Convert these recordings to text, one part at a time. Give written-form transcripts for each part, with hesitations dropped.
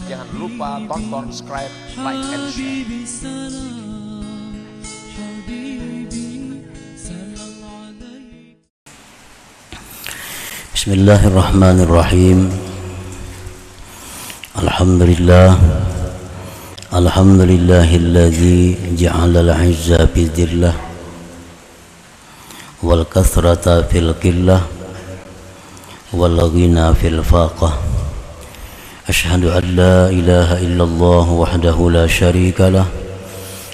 Jangan lupa tonton, subscribe, like, and share. Bismillahirrahmanirrahim. Alhamdulillahilladzi ja'ala al-'izza fi dhillah wal kathrata fil qillah wal ghina fil faqah. Ashhadu an la ilaha illallah wahdahu la syarika lah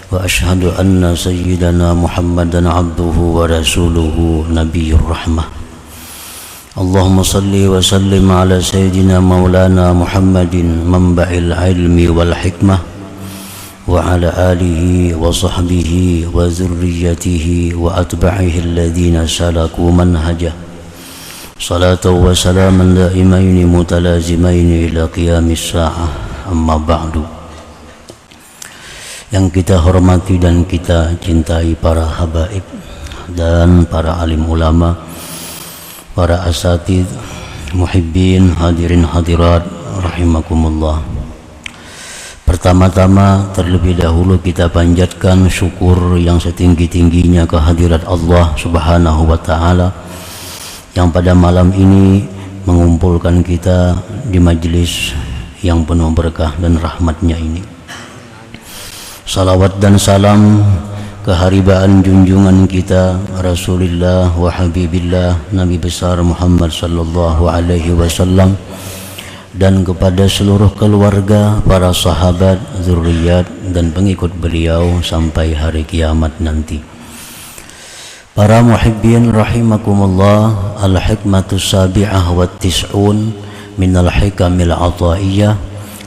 wa ashhadu anna sayyidana Muhammadan abduhu wa rasuluhu nabiyyur rahmah. Allahumma salli wa sallim ala sayyidina maulana Muhammadin manba'il ilmi wal hikmah wa ala alihi wa sahbihi wa zurriyyatihi wa atba'ihi alladhina salaku manhajah. Salatu wa salaman daimaini mutalazimaini ila qiyamis sa'ah, amma ba'du. Yang kita hormati dan kita cintai para habaib dan para alim ulama, para asatid, muhibbin, hadirin hadirat rahimakumullah. Pertama-tama terlebih dahulu kita panjatkan syukur yang setinggi-tingginya kehadirat Allah Subhanahu wa taala yang pada malam ini mengumpulkan kita di majelis yang penuh berkah dan rahmatnya ini. Salawat dan salam keharibaan junjungan kita Rasulullah wa Habibillah Nabi besar Muhammad sallallahu alaihi wasallam dan kepada seluruh keluarga, para sahabat, zuriat dan pengikut beliau sampai hari kiamat nanti. Para muhibbin rahimakumullah, al-hikmatu sabi'ah wa tis'un minal hikamil ataiyah.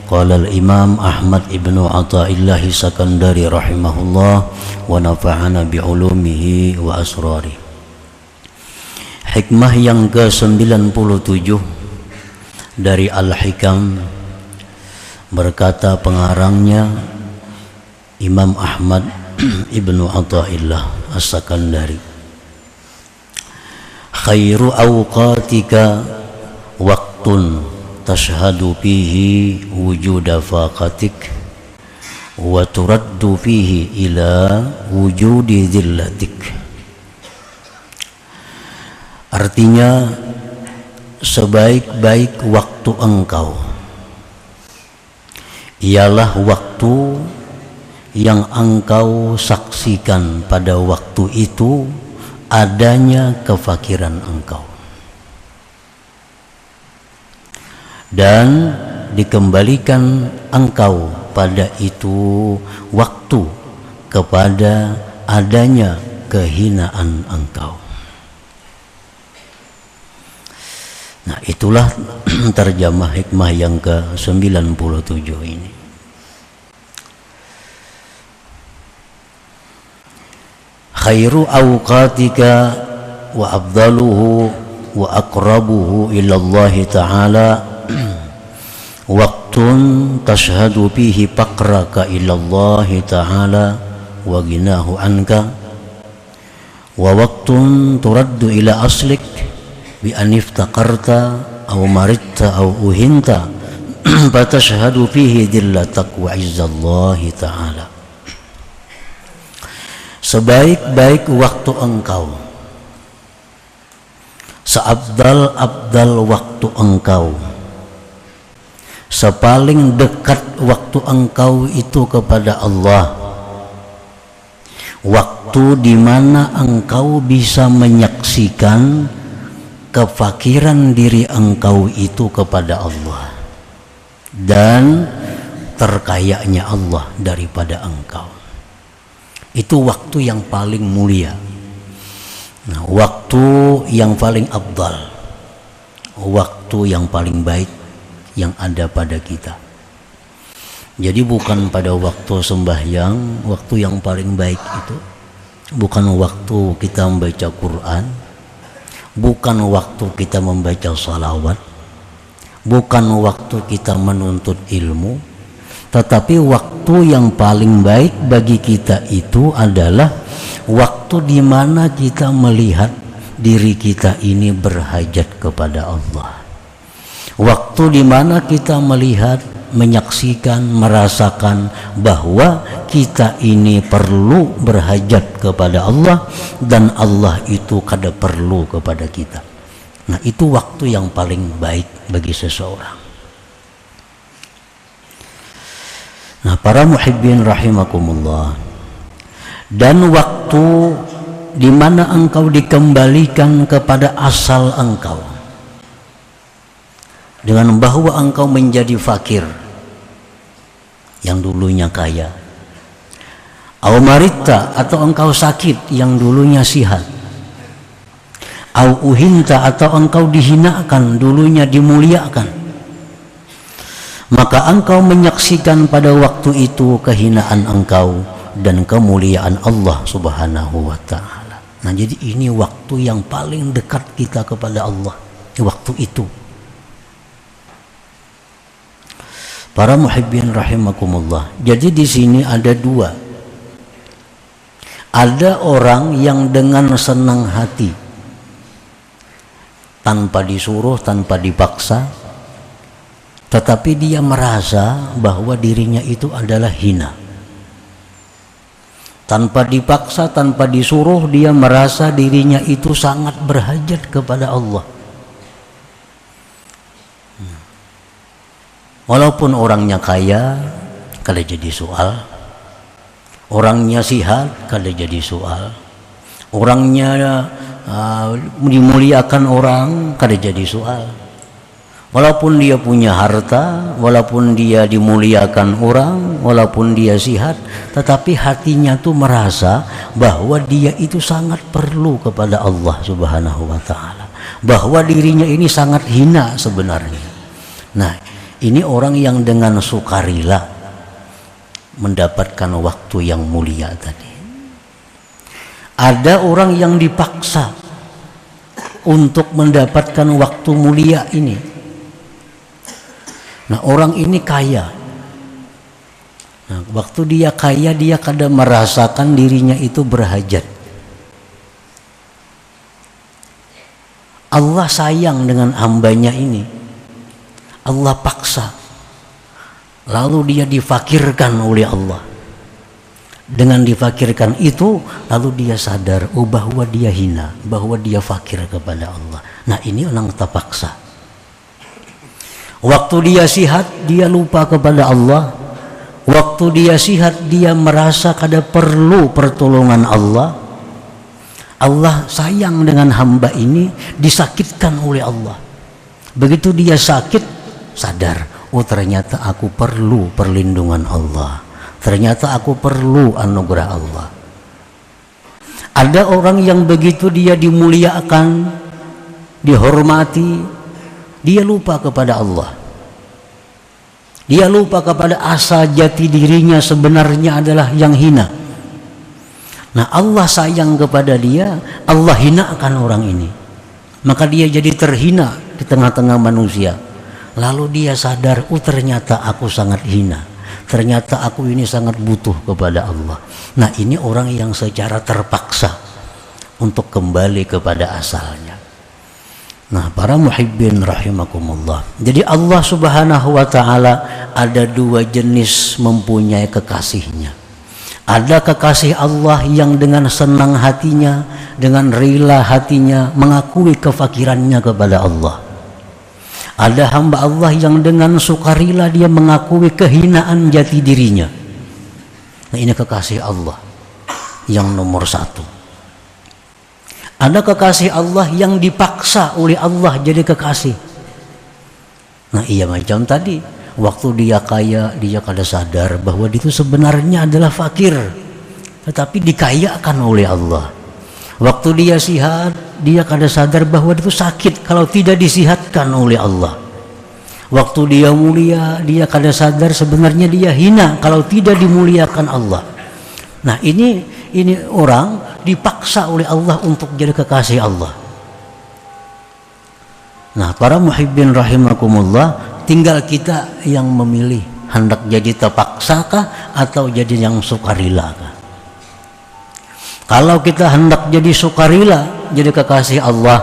Qala al-imam Ahmad ibnu Athaillah Sakandari rahimahullah wa nafa'ana bi'ulumihi wa asrari. Hikmah yang ke-97 dari Al-Hikam, berkata pengarangnya Imam Ahmad ibnu Athaillah As-Sakandari, khairu awqatika waqtun tashhadu fihi wujuda faqatik wa turaddu fihi ila wujudi dhillatik. Artinya, sebaik-baik waktu engkau ialah waktu yang engkau saksikan pada waktu itu adanya kefakiran engkau, dan dikembalikan engkau pada itu waktu kepada adanya kehinaan engkau. Nah, itulah terjemah hikmah yang ke-97 ini. Khairu awqatika wa afdaluhu wa aqrabuhu ila Allah ta'ala waqtun tashhadu fihi faqraka ila Allah ta'ala wa ginahu anka wa waqtun turaddu ila aslik bi an iftaqarta aw maridta aw uhinta fatashhadu fihi dillatak wa izzallahi ta'ala. Sebaik-baik waktu engkau, seabdal-abdal waktu engkau, sepaling dekat waktu engkau itu kepada Allah, waktu di mana engkau bisa menyaksikan kefakiran diri engkau itu kepada Allah dan terkayanya Allah daripada engkau. Itu waktu yang paling mulia. Nah, waktu yang paling afdal, waktu yang paling baik yang ada pada kita. Jadi bukan pada waktu sembahyang, waktu yang paling baik itu bukan waktu kita membaca Quran, bukan waktu kita membaca salawat, bukan waktu kita menuntut ilmu, tetapi waktu yang paling baik bagi kita itu adalah waktu di mana kita melihat diri kita ini berhajat kepada Allah, Waktu di mana kita melihat, menyaksikan, merasakan bahwa kita ini perlu berhajat kepada Allah dan Allah itu kada perlu kepada kita. Nah, itu waktu yang paling baik bagi seseorang. Nah, para muhibbin rahimakumullah, dan waktu di mana engkau dikembalikan kepada asal engkau, dengan bahwa engkau menjadi fakir yang dulunya kaya, au marita atau engkau sakit yang dulunya sihat, au uhinta atau engkau dihinakan dulunya dimuliakan, maka engkau menyaksikan pada waktu itu kehinaan engkau dan kemuliaan Allah Subhanahu wa ta'ala. Nah, jadi ini waktu yang paling dekat kita kepada Allah, waktu itu. Para muhibbin rahimakumullah. Jadi di sini ada dua. Ada orang yang dengan senang hati, tanpa disuruh, tanpa dipaksa, tetapi dia merasa bahwa dirinya itu adalah hina. Tanpa dipaksa, tanpa disuruh, dia merasa dirinya itu sangat berhajat kepada Allah. Walaupun orangnya kaya, kada jadi soal. Orangnya sihat, kada jadi soal. Orangnya dimuliakan orang, kada jadi soal. Walaupun dia punya harta, walaupun dia dimuliakan orang, walaupun dia sihat, tetapi hatinya tuh merasa bahwa dia itu sangat perlu kepada Allah Subhanahu wa ta'ala, bahwa dirinya ini sangat hina sebenarnya. Nah, ini orang yang dengan sukarela mendapatkan waktu yang mulia tadi. Ada orang yang dipaksa untuk mendapatkan waktu mulia ini. Nah, orang ini kaya. Nah, waktu dia kaya, dia kadang merasakan dirinya itu berhajat. Allah sayang dengan hambanya ini. Allah paksa, lalu dia difakirkan oleh Allah. Dengan difakirkan itu, lalu dia sadar bahwa dia hina, bahwa dia fakir kepada Allah. Nah, ini orang terpaksa. Waktu dia sihat, dia lupa kepada Allah. Waktu dia sihat, dia merasa kada perlu pertolongan Allah. Allah sayang dengan hamba ini, disakitkan oleh Allah. Begitu dia sakit, sadar, oh ternyata aku perlu perlindungan Allah, ternyata aku perlu anugerah Allah. Ada orang yang begitu dia dimuliakan, dihormati, dia lupa kepada Allah. Dia lupa kepada asal jati dirinya sebenarnya adalah yang hina. Nah, Allah sayang kepada dia, Allah hinakan orang ini, maka dia jadi terhina di tengah-tengah manusia. Lalu dia sadar, oh ternyata aku sangat hina, ternyata aku ini sangat butuh kepada Allah. Nah, ini orang yang secara terpaksa untuk kembali kepada asalnya. Nah, para muhibbin rahimakumullah. Jadi Allah Subhanahu wa ta'ala ada dua jenis mempunyai kekasihnya. Ada kekasih Allah yang dengan senang hatinya, dengan rela hatinya mengakui kefakirannya kepada Allah. Ada hamba Allah yang dengan sukarela dia mengakui kehinaan jati dirinya. Nah, ini kekasih Allah yang nomor satu. Ada kekasih Allah yang dipaksa oleh Allah jadi kekasih. Nah, iya macam tadi, waktu dia kaya, dia kada sadar bahwa dia itu sebenarnya adalah fakir, tetapi dikayakan oleh Allah. Waktu dia sihat, dia kada sadar bahwa dia itu sakit kalau tidak disihatkan oleh Allah. Waktu dia mulia, dia kada sadar sebenarnya dia hina kalau tidak dimuliakan Allah. Nah, ini orang dipaksa oleh Allah untuk jadi kekasih Allah. Nah, para muhibbin rahimakumullah, tinggal kita yang memilih hendak jadi terpaksakah atau jadi yang sukarela kah? Kalau kita hendak jadi sukarela, jadi kekasih Allah,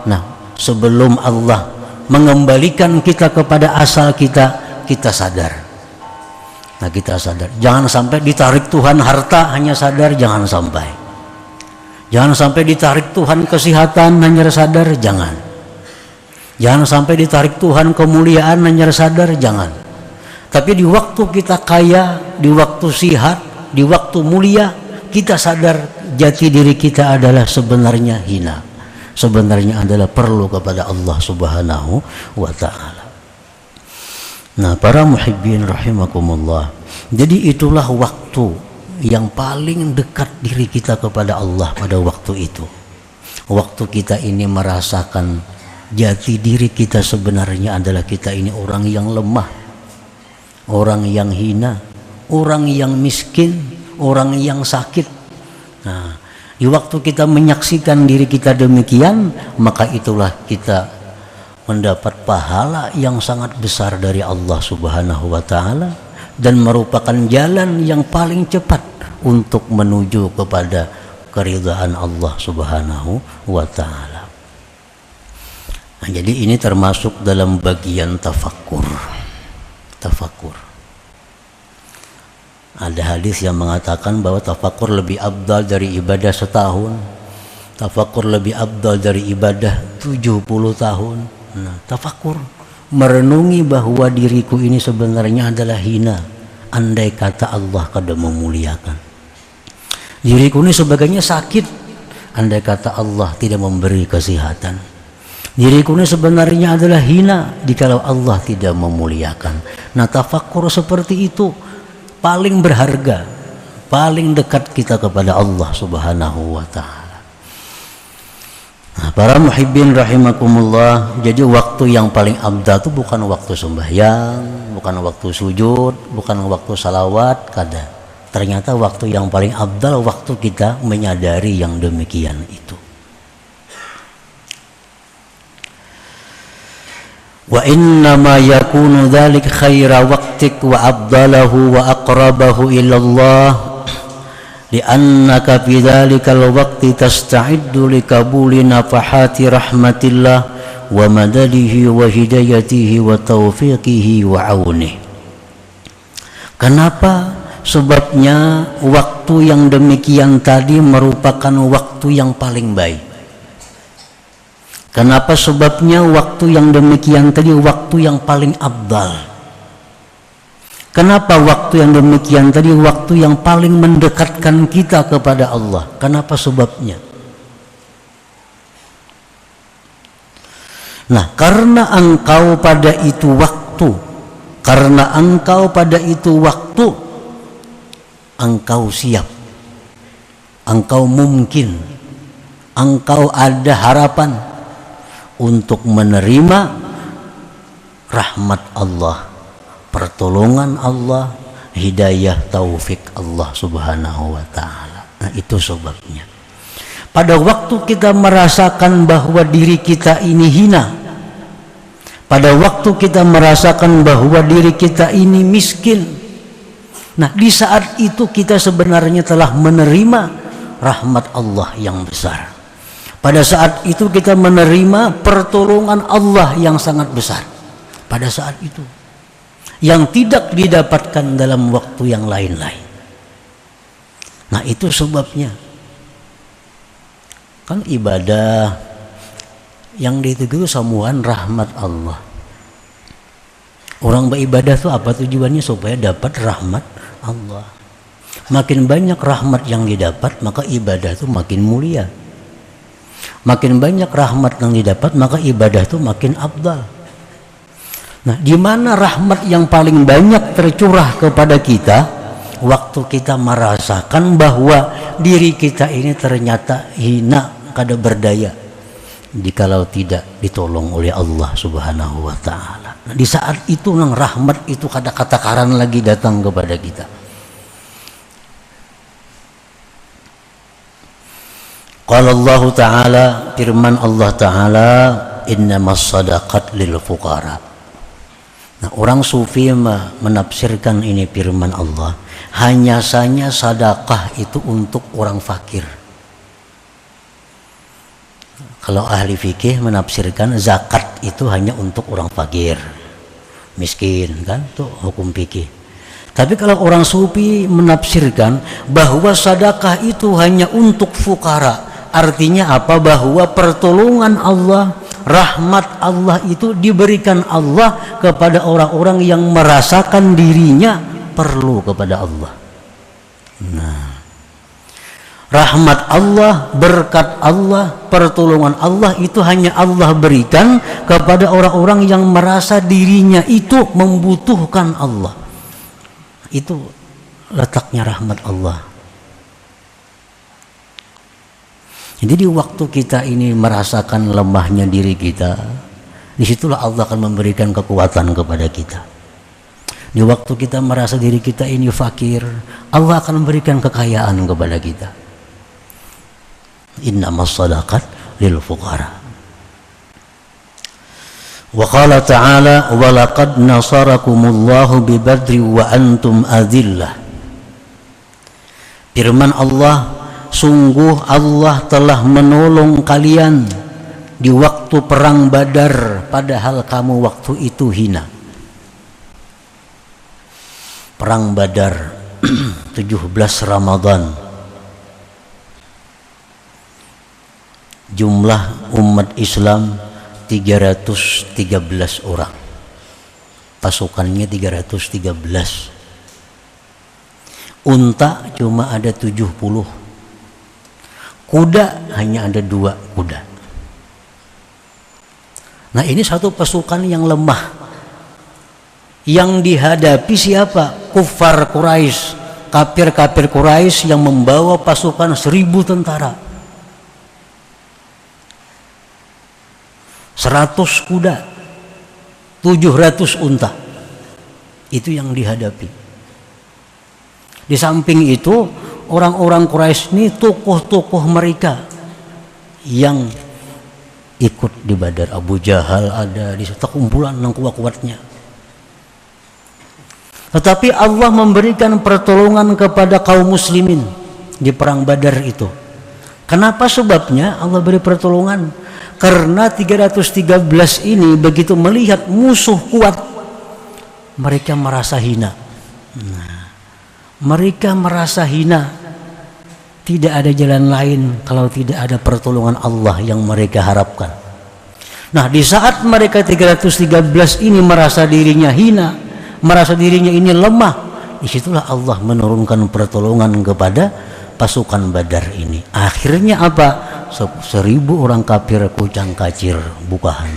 nah sebelum Allah mengembalikan kita kepada asal kita, kita sadar. Nah, kita sadar. Jangan sampai ditarik Tuhan harta hanya sadar, jangan sampai. Jangan sampai ditarik Tuhan kesehatan hanya sadar, jangan. Jangan sampai ditarik Tuhan kemuliaan hanya sadar, jangan. Tapi di waktu kita kaya, di waktu sihat, di waktu mulia, kita sadar jati diri kita adalah sebenarnya hina, sebenarnya adalah perlu kepada Allah Subhanahu wa ta'ala. Nah, para muhibbin rahimakumullah, jadi itulah waktu yang paling dekat diri kita kepada Allah pada waktu itu. Waktu kita ini merasakan jati diri kita sebenarnya adalah kita ini orang yang lemah, orang yang hina, orang yang miskin, orang yang sakit. Nah, di waktu kita menyaksikan diri kita demikian, maka itulah kita mendapat pahala yang sangat besar dari Allah Subhanahu wa ta'ala, dan merupakan jalan yang paling cepat untuk menuju kepada keridhaan Allah Subhanahu wa ta'ala. Nah, jadi ini termasuk dalam bagian tafakkur. Tafakkur. Ada hadis yang mengatakan bahwa tafakkur lebih afdal dari ibadah setahun. Tafakkur lebih afdal dari ibadah 70 tahun. Nah, tafakkur, merenungi bahwa diriku ini sebenarnya adalah hina, andai kata Allah kada memuliakan. Diriku ini sebagainya sakit, andai kata Allah tidak memberi kesehatan. Diriku ini sebenarnya adalah hina jikalau Allah tidak memuliakan. Nah, tafakkur seperti itu paling berharga, paling dekat kita kepada Allah Subhanahu wa ta'ala. Nah, para muhibbin rahimakumullah, jadi waktu yang paling abdal itu bukan waktu sembahyang, bukan waktu sujud, bukan waktu salawat, kada. Ternyata waktu yang paling abdal waktu kita menyadari yang demikian itu. Wa innama yakunu dzalik khaira waqtik wa afdalahu wa aqrabahu ila Allah li'annaka fi dzalikal waqti tasta'iddu likabuli nafahati rahmatillah wa madadihi wa hidayatihi wa taufiqihi wa aunihi. Kenapa? Sebabnya waktu yang demikian tadi merupakan waktu yang paling baik. Kenapa? Sebabnya waktu yang demikian tadi waktu yang paling afdal. Kenapa waktu yang demikian tadi waktu yang paling mendekatkan kita kepada Allah? Kenapa sebabnya? Nah, karena engkau pada itu waktu, karena engkau pada itu waktu, engkau siap, engkau mungkin, engkau ada harapan untuk menerima rahmat Allah, pertolongan Allah, hidayah taufik Allah Subhanahu wa ta'ala. Nah, itu sebabnya pada waktu kita merasakan bahwa diri kita ini hina, pada waktu kita merasakan bahwa diri kita ini miskin, nah di saat itu kita sebenarnya telah menerima rahmat Allah yang besar. Pada saat itu kita menerima pertolongan Allah yang sangat besar. Pada saat itu yang tidak didapatkan dalam waktu yang lain-lain. Nah, itu sebabnya kan ibadah yang itu samuan rahmat Allah. Orang beribadah itu apa tujuannya? Supaya dapat rahmat Allah. Makin banyak rahmat yang didapat, maka ibadah itu makin mulia. Makin banyak rahmat yang didapat, maka ibadah itu makin afdal. Nah, di mana rahmat yang paling banyak tercurah kepada kita? Waktu kita merasakan bahwa diri kita ini ternyata hina, kada berdaya, jikalau tidak ditolong oleh Allah Subhanahu wa ta'ala. Nah, di saat itu nang rahmat itu kada kata-karan lagi datang kepada kita. Qala Allah Ta'ala, firman Allah Ta'ala, innamas sadaqat lil fuqara. Nah, orang sufi menafsirkan ini firman Allah, hanya saja sedekah itu untuk orang fakir. Kalau ahli fikih menafsirkan zakat itu hanya untuk orang fakir, miskin, kan? Itu hukum fikih. Tapi kalau orang sufi menafsirkan bahwa sedekah itu hanya untuk fukara. Artinya apa? Bahwa pertolongan Allah, rahmat Allah itu diberikan Allah kepada orang-orang yang merasakan dirinya perlu kepada Allah. Nah, rahmat Allah, berkat Allah, pertolongan Allah itu hanya Allah berikan kepada orang-orang yang merasa dirinya itu membutuhkan Allah. Itu letaknya rahmat Allah. Jadi di waktu kita ini merasakan lemahnya diri kita, disitulah Allah akan memberikan kekuatan kepada kita. Di waktu kita merasa diri kita ini fakir, Allah akan memberikan kekayaan kepada kita. Innamas shadaqat lil fuqara. Wa qala ta'ala wa laqad nasarakumullahu bi badri wa antum adillah. Firman Allah, sungguh Allah telah menolong kalian di waktu perang Badar padahal kamu waktu itu hina. Perang Badar 17 Ramadan. Jumlah umat Islam 313 orang. Pasukannya 313. Unta cuma ada 70. Kuda hanya ada 2 kuda. Nah, ini satu pasukan yang lemah. Yang dihadapi siapa? Kufar Quraisy, kafir-kafir Quraisy yang membawa pasukan 1000 tentara. 100 kuda, 700 unta. Itu yang dihadapi. Di samping itu, orang-orang Quraisy ini tokoh-tokoh mereka yang ikut di Badar. Abu Jahal ada di situ, kumpulan yang kuat-kuatnya. Tetapi Allah memberikan pertolongan kepada kaum muslimin di perang Badar itu. Kenapa sebabnya Allah beri pertolongan? Karena 313 ini begitu melihat musuh kuat, mereka merasa hina. Mereka merasa hina. Tidak ada jalan lain kalau tidak ada pertolongan Allah yang mereka harapkan. Nah, di saat mereka 313 ini merasa dirinya hina, merasa dirinya ini lemah, disitulah Allah menurunkan pertolongan kepada pasukan Badar ini. Akhirnya apa? 1000 orang kafir kucang kacir bukahan.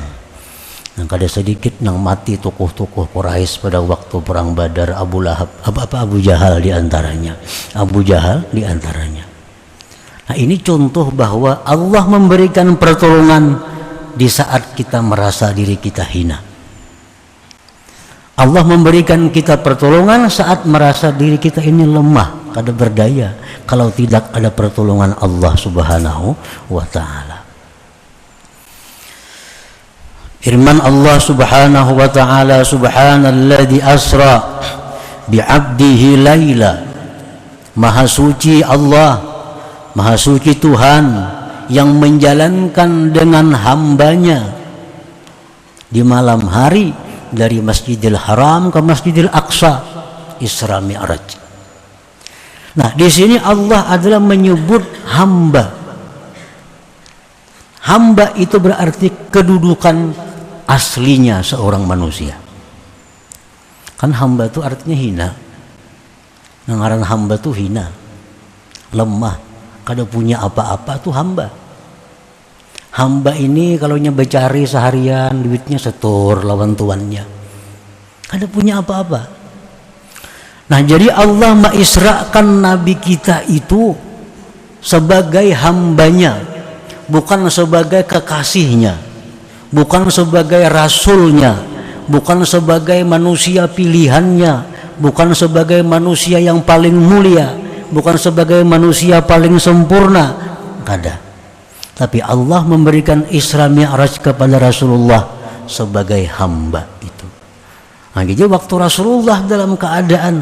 Yang kada sedikit yang mati tokoh-tokoh Quraisy pada waktu perang Badar. Abu Lahab, Abu Jahal di antaranya. Abu Jahal di antaranya. Nah, ini contoh bahwa Allah memberikan pertolongan di saat kita merasa diri kita hina. Allah memberikan kita pertolongan saat merasa diri kita ini lemah, kada berdaya, kalau tidak ada pertolongan Allah Subhanahu wa ta'ala. Firman Allah Subhanahu wa ta'ala, subhanalladzi asra bi'abdihi laila. Maha suci Allah, maha suci Tuhan yang menjalankan dengan hambanya di malam hari dari Masjidil Haram ke Masjidil Aqsa, Isra Mi'raj. Nah, di sini Allah adalah menyebut hamba. Hamba itu berarti kedudukan aslinya seorang manusia. Kan hamba itu artinya hina. Ngaran hamba itu hina, lemah, kada punya apa-apa itu hamba. Hamba ini kalau becari seharian duitnya setor lawan tuannya, kada punya apa-apa. Nah, jadi Allah mengisrakan Nabi kita itu sebagai hambanya, bukan sebagai kekasihnya, bukan sebagai rasulnya, bukan sebagai manusia pilihannya, bukan sebagai manusia yang paling mulia, bukan sebagai manusia paling sempurna, kada. Tapi Allah memberikan Isra Mi'raj kepada Rasulullah sebagai hamba itu. Nah, jadi waktu Rasulullah dalam keadaan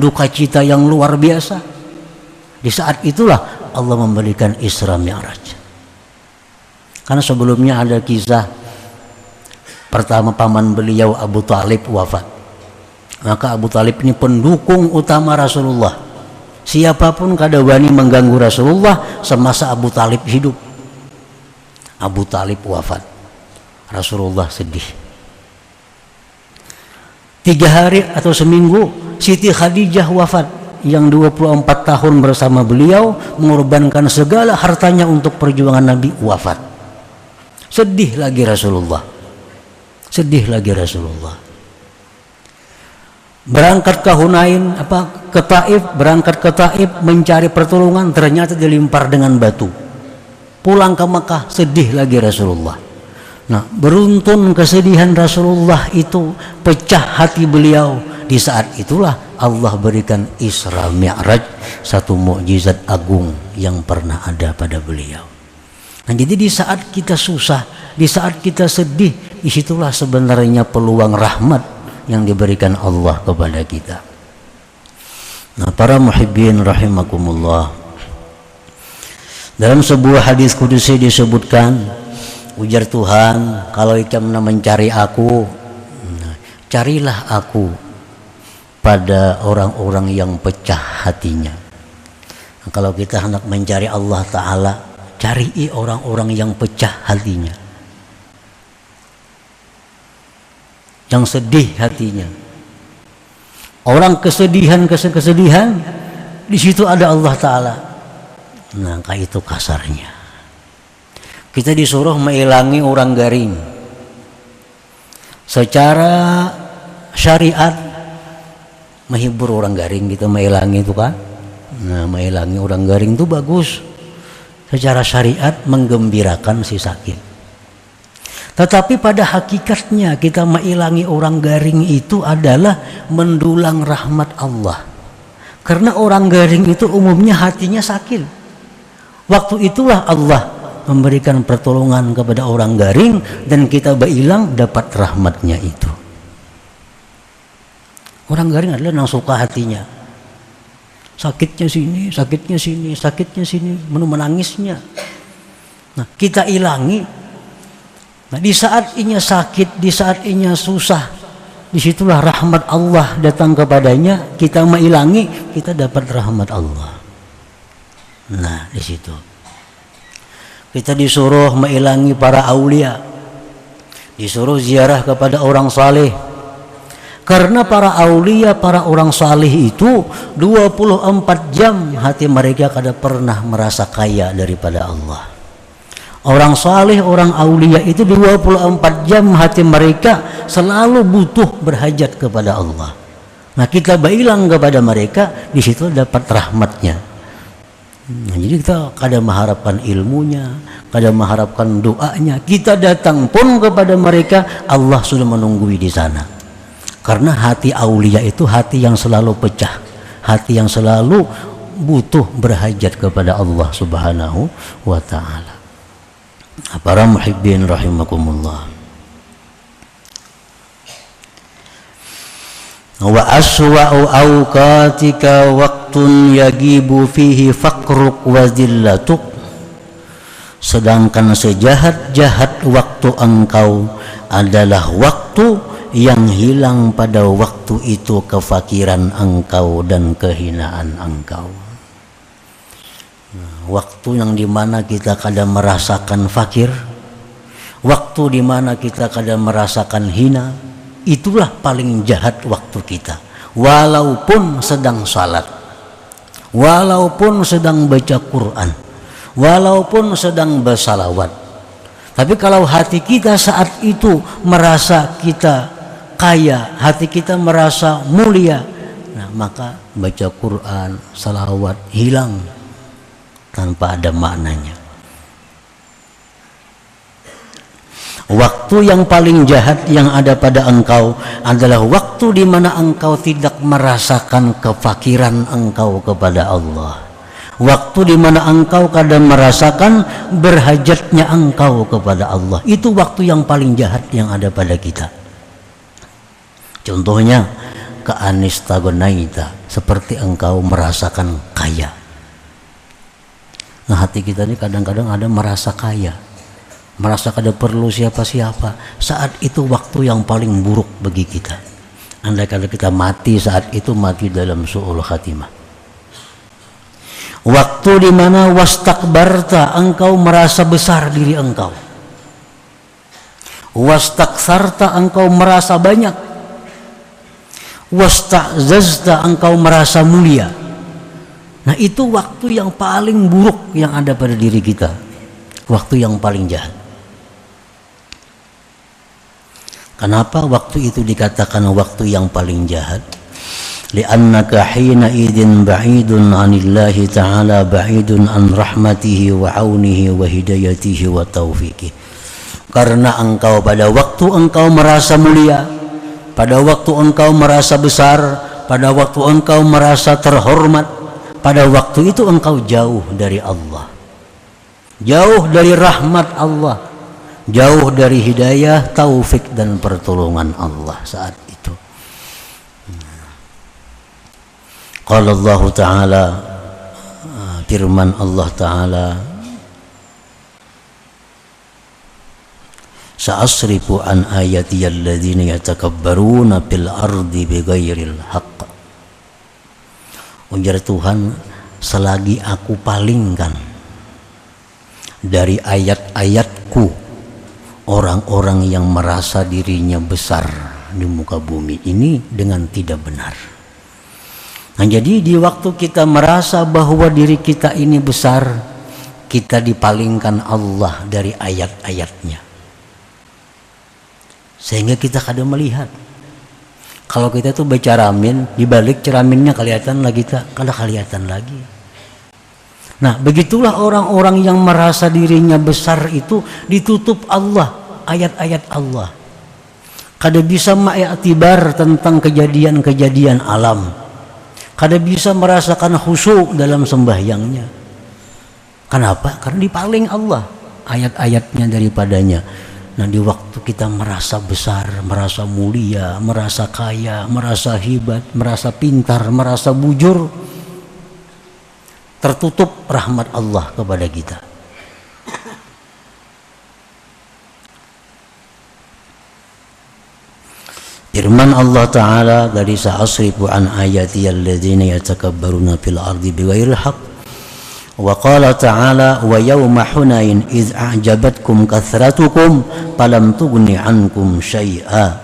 duka cita yang luar biasa, di saat itulah Allah memberikan Isra Mi'raj. Karena sebelumnya ada kisah pertama paman beliau Abu Talib wafat. Maka Abu Talib ini pendukung utama Rasulullah. Siapapun kada wani mengganggu Rasulullah semasa Abu Talib hidup. Abu Talib wafat, Rasulullah sedih. 3 hari atau seminggu Siti Khadijah wafat, yang 24 tahun bersama beliau mengorbankan segala hartanya untuk perjuangan Nabi, wafat. Sedih lagi Rasulullah, sedih lagi Rasulullah. Berangkat ke Hunain, ke Taif, berangkat ke Taif mencari pertolongan, ternyata dilempar dengan batu. Pulang ke Mekah, sedih lagi Rasulullah. Nah, beruntun kesedihan Rasulullah itu, pecah hati beliau. Di saat itulah Allah berikan Isra Mi'raj, satu mukjizat agung yang pernah ada pada beliau. Nah, jadi di saat kita susah, di saat kita sedih, disitulah sebenarnya peluang rahmat yang diberikan Allah kepada kita. Nah, para muhibbin rahimakumullah, dalam sebuah hadis kudusi disebutkan, ujar Tuhan, kalau ikam mencari aku, carilah aku pada orang-orang yang pecah hatinya. Nah, kalau kita hendak mencari Allah Ta'ala, cari orang-orang yang pecah hatinya, yang sedih hatinya. Orang kesedihan, di situ ada Allah Ta'ala. Nah, kayak itu kasarnya. Kita disuruh menghilangi orang garing. Secara syariat menghibur orang garing, kita menghilangi itu kan. Nah, menghilangi orang garing itu bagus. Secara syariat menggembirakan si sakit. Tetapi pada hakikatnya kita menghilangi orang garing itu adalah mendulang rahmat Allah. Karena orang garing itu umumnya hatinya sakit. Waktu itulah Allah memberikan pertolongan kepada orang garing dan kita berhilang dapat rahmatnya itu. Orang garing adalah yang suka hatinya. Sakitnya sini, sakitnya sini, sakitnya sini, menangisnya. Nah, kita hilangi. Nah, di saat inya sakit, di saat inya susah, disitulah rahmat Allah datang kepadanya. Kita menghilangi, kita dapat rahmat Allah. Nah, di situ kita disuruh menghilangi para aulia, disuruh ziarah kepada orang saleh. Karena para aulia, para orang saleh itu 24 jam hati mereka kada pernah merasa kaya daripada Allah. Orang saleh, orang aulia itu 24 jam hati mereka selalu butuh berhajat kepada Allah. Nah, kita berhilang kepada mereka, di situ dapat rahmatnya. Nah, jadi kita kadang mengharapkan ilmunya, kadang mengharapkan doanya. Kita datang pun kepada mereka, Allah sudah menunggui di sana. Karena hati aulia itu hati yang selalu pecah, hati yang selalu butuh berhajat kepada Allah Subhanahu wa Ta'ala. Para muhibbin rahimakumullah. Wa aswa'u awqatika waqtun yagibu fihi faqruk wa zillatuk. Sedangkan sejahat-jahat waktu engkau adalah waktu yang hilang pada waktu itu kefakiran engkau dan kehinaan engkau. Nah, waktu yang dimana kita kadang merasakan fakir, waktu dimana kita kadang merasakan hina, itulah paling jahat waktu kita. Walaupun sedang salat, walaupun sedang baca Quran, walaupun sedang bersalawat, tapi kalau hati kita saat itu merasa kita kaya, hati kita merasa mulia, nah maka baca Quran, salawat hilang tanpa ada maknanya. Waktu yang paling jahat yang ada pada engkau adalah waktu di mana engkau tidak merasakan kefakiran engkau kepada Allah. Waktu di mana engkau kadang merasakan berhajatnya engkau kepada Allah. Itu waktu yang paling jahat yang ada pada kita. Contohnya, keanistagonaita, seperti engkau merasakan kaya. Nah, hati kita ini kadang-kadang ada merasa kaya. merasa kada perlu siapa-siapa, saat itu waktu yang paling buruk bagi kita. Andai kata kita mati saat itu, mati dalam su'ul khatimah. Waktu di mana wastakbarta, engkau merasa besar diri engkau. Wastaksarta, engkau merasa banyak. Wasta'zazta, engkau merasa mulia. Nah, itu waktu yang paling buruk yang ada pada diri kita, waktu yang paling jahat. Kenapa waktu itu dikatakan waktu yang paling jahat? Li'annaka hina idin ba'idun 'anillahi ta'ala, ba'idun an rahmatihi wa 'aunihi wa hidayatihi wa taufiqih. Karena engkau pada waktu engkau merasa mulia, pada waktu engkau merasa besar, pada waktu engkau merasa terhormat, pada waktu itu engkau jauh dari Allah, jauh dari rahmat Allah, jauh dari hidayah, taufik dan pertolongan Allah saat itu. Qala Allah Ta'ala, firman Allah Ta'ala, sa'asrifu an ayati alladzina yatakabbaruna fil ardi bighairil haqq. Ujar Tuhan, selagi aku palingkan dari ayat-ayatku orang-orang yang merasa dirinya besar di muka bumi ini dengan tidak benar. Nah, jadi di waktu kita merasa bahwa diri kita ini besar, kita dipalingkan Allah dari ayat-ayatnya, sehingga kita kadang melihat. Kalau kita tuh baca ramin, di balik ceraminnya kelihatan lagi, kada kelihatan lagi. Nah, begitulah orang-orang yang merasa dirinya besar itu ditutup Allah, ayat-ayat Allah. Kada bisa mengiktibar tentang kejadian-kejadian alam. Kada bisa merasakan khusyuk dalam sembahyangnya. Kenapa? Karena dipaling Allah ayat-ayatnya daripadanya. Nah, di waktu kita merasa besar, merasa mulia, merasa kaya, merasa hebat, merasa pintar, merasa bujur, tertutup rahmat Allah kepada kita. Firman Allah Ta'ala dari sa'asrifu an ayati alladzina yatakabbaruna fil ardi bighairil haqq. Wa qala ta'ala wa yawma hunain iz a'jabatkum kathratukum falam tughni ankum syai'a.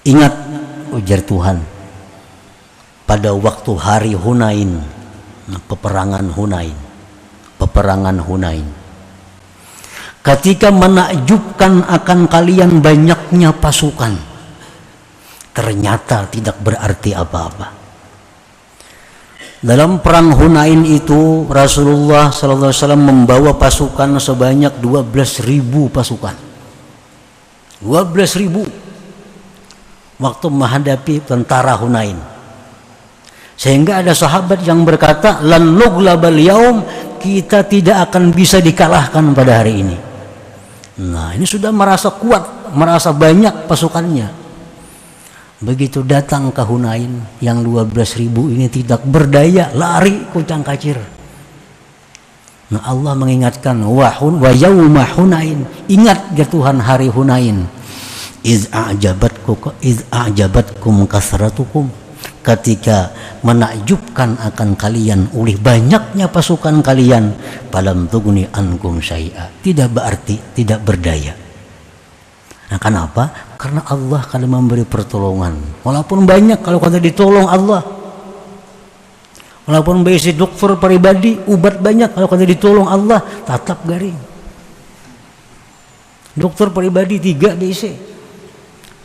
Ingat, ujar Tuhan, pada waktu hari Hunain, peperangan Hunain, ketika menakjubkan akan kalian banyaknya pasukan, ternyata tidak berarti apa-apa. Dalam perang Hunain itu Rasulullah SAW membawa pasukan sebanyak 12.000 pasukan. 12.000 waktu menghadapi tentara Hunain. Sehingga ada sahabat yang berkata, lan nughlabal yaum, kita tidak akan bisa dikalahkan pada hari ini. Nah, ini sudah merasa kuat, merasa banyak pasukannya. Begitu datang ke Hunain, yang 12.000 ini tidak berdaya, lari kucang kacir. Nah, Allah mengingatkan, wa yauma Hunain, ingat ya Tuhan hari Hunain, iz a'jabatkum kasratukum, ketika menakjubkan akan kalian oleh banyaknya pasukan kalian, falam tughni ankum syai'a, tidak berarti, tidak berdaya. Nah, kenapa? Karena Allah kalau memberi pertolongan, walaupun banyak, kalau kata ditolong Allah, walaupun besi dokter pribadi ubat banyak, kalau kata ditolong Allah tetap garing. Dokter pribadi 3 besi,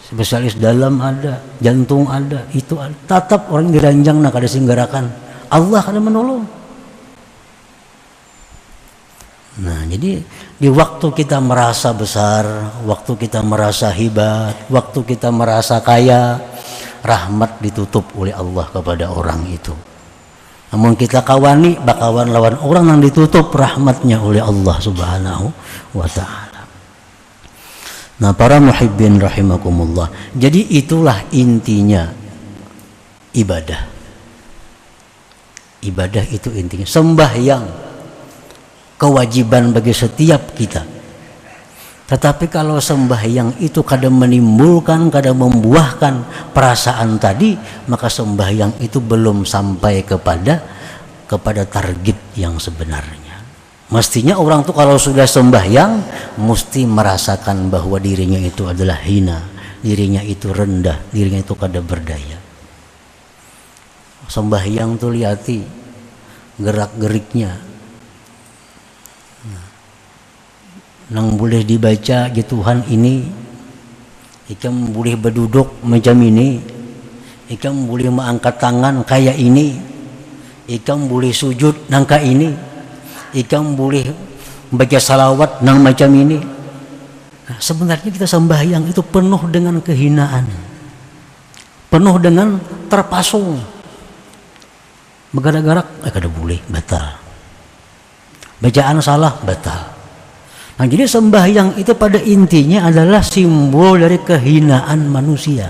spesialis dalam ada, jantung ada, itu ada, tetap orang diranjang nak ada singgarakan, Allah akan menolong. Nah, jadi di waktu kita merasa besar, waktu kita merasa hebat, waktu kita merasa kaya, rahmat ditutup oleh Allah kepada orang itu. Namun kita kawani bakawan lawan orang yang ditutup rahmatnya oleh Allah Subhanahu wa Ta'ala. Nah, para muhibbin rahimakumullah, jadi itulah intinya ibadah. Ibadah itu intinya. Sembahyang kewajiban bagi setiap kita. Tetapi kalau sembahyang itu kadang menimbulkan, kadang membuahkan perasaan tadi, maka sembahyang itu belum sampai kepada target yang sebenarnya. Mestinya orang tuh kalau sudah sembahyang mesti merasakan bahwa dirinya itu adalah hina, dirinya itu rendah, dirinya itu kada berdaya. Sembahyang tuh lihati gerak-geriknya, nang boleh dibaca ya Tuhan ini, ikam boleh berduduk macam ini, ikam boleh mengangkat tangan kayak ini, ikam boleh sujud nangka ini, ikam boleh baca salawat nang macam ini. Nah, sebenarnya kita sembahyang itu penuh dengan kehinaan, penuh dengan terpasung. Bergarak-garak, kada boleh, batal. Bacaan salah, batal. Nah, jadi sembahyang itu pada intinya adalah simbol dari kehinaan manusia.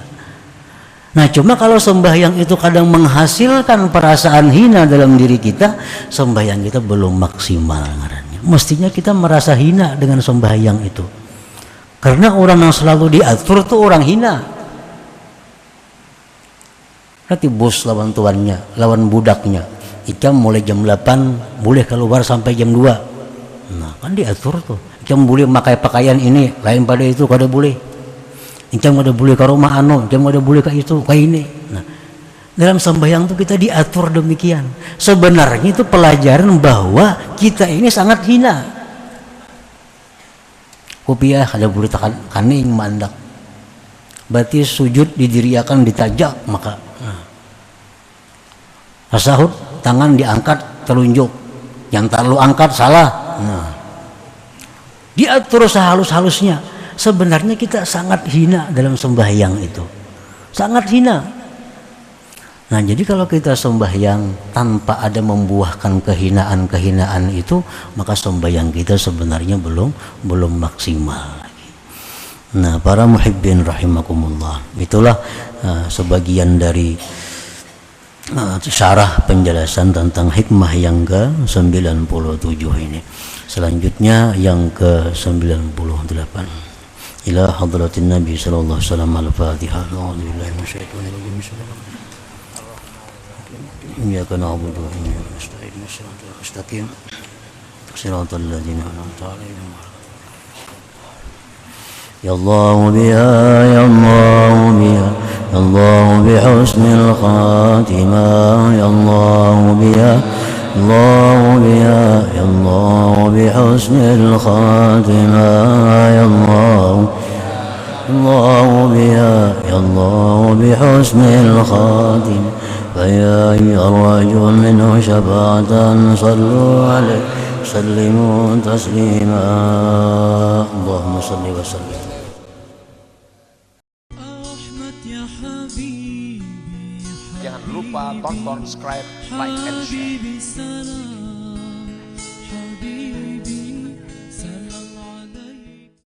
Nah, cuma kalau sembahyang itu kadang menghasilkan perasaan hina dalam diri kita, sembahyang kita belum maksimal ngarannya. Mestinya kita merasa hina dengan sembahyang itu. Karena orang yang selalu diatur tuh orang hina. Nanti bos lawan tuannya, lawan budaknya. Ikam mulai jam 8 boleh keluar sampai jam 2. Nah, kan diatur tuh. Ikam boleh pakai pakaian ini, lain pada itu kada boleh. Ikam kada boleh ke rumah anu, ikam kada boleh ke itu, ke ini. Nah, dalam sembahyang itu kita diatur demikian. Sebenarnya itu pelajaran bahwa kita ini sangat hina. Kopiah kada boleh tekan kaning mandak. Berarti sujud didiriakan ditajak maka. Tasahud tangan diangkat telunjuk, yang terlalu angkat salah. Nah, diatur sehalus-halusnya. Sebenarnya kita sangat hina dalam sembahyang itu, sangat hina. Nah, jadi kalau kita sembahyang tanpa ada membuahkan kehinaan-kehinaan itu, maka sembahyang kita sebenarnya belum maksimal lagi. Nah, para muhibbin rahimakumullah, itulah sebagian dari syarah penjelasan tentang hikmah yang ke-97 ini. Selanjutnya yang ke-98. Ila hadratin Nabi sallallahu alaihi wasallam al-Fatihah. A'udzubillahi minasyaitonir rajim. Iyyaka na'budu wa iyyaka nasta'in. Shiratal mustaqim. Shiratal ladzina an'amta 'alaihim. Ya Allah biha, ya Allah biha, ya Allah bihusnil khatimah, ya Allah biha, Allah biha, ya Allah bihusnil khatimah, ya Allah, Allah biha, ya Allah bihusnil khatimah. فيا أيها الرجل منه شفاعة صلوا عليه سلموا تسليما اللهم صل وسلم. Jangan lupa tonton, subscribe, like, and share.